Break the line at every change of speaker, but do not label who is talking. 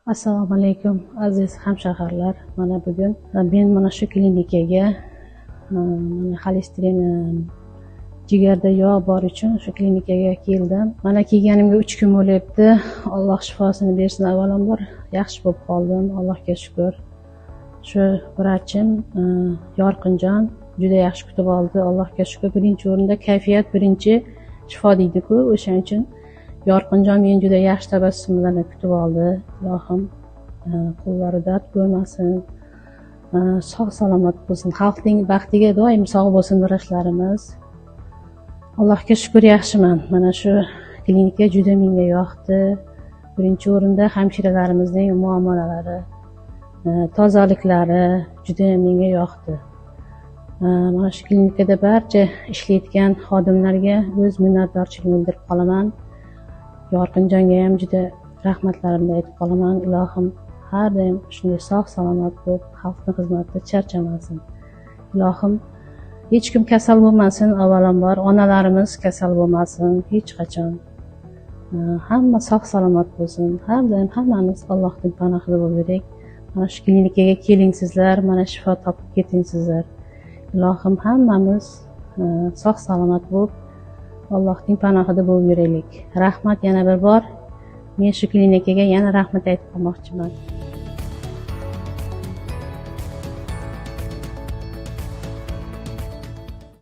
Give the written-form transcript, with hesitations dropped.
Assalomu alaykum aziz hamshaharlar. Mana bugun men mana shu klinikaga xolesterin jigarda yog' bor uchun shu klinikaga keldim. Mana kelganimga 3 kun bo'lyapti. Alloh shifosini bersin. Avvalambor yaxshi bo'lib qoldim. Allohga shukr. Shu vrachim Yorqinjon juda yaxshi kutib oldi. Allohga shukr. Birinchi o'rinda kayfiyat birinchi shifo deydi-ku, o'shaning uchun Yorqinjon meni juda yaxshi tabassum bilan kutib oldi. Ilohim qo'llari dard ko'rmasin, sog' salomat bo'lsin. Xalqning baxtiga doim sog' bo'lsin vrachlarimiz. Allohga shukr yaxshiman. Mana shu klinika juda menga yoqdi. Birinchi o'rinda hamshiralarimizning muomalalari, tozaliklari juda menga yoqdi. Mana shu klinikada barcha ishlayotgan xodimlarga o'z minnatdorchiligimni bildirib qolaman. Yorqinjonga ham juda rahmatlarimni aytib qolaman. Ilohim har doim shunday sog' salomat bo'lib, xalqning xizmatida charchamasin. Ilohim hech kim kasal bo'lmasin, avvalambor onalarimiz kasal bo'lmasin hech qachon. Hamma sog' salomat bo'lsin. Har doim hammamiz Allohning panohida bo'laylik. Mana shu klinikaga keling sizlar, mana shifo topib keting sizlar. Ilohim hammamiz sog' salomat bo'lib, Allohning panohida bo'lib yuraylik. Rahmat yana bir bor. Men shu klinikaga yana rahmat aytib qolmoqchiman.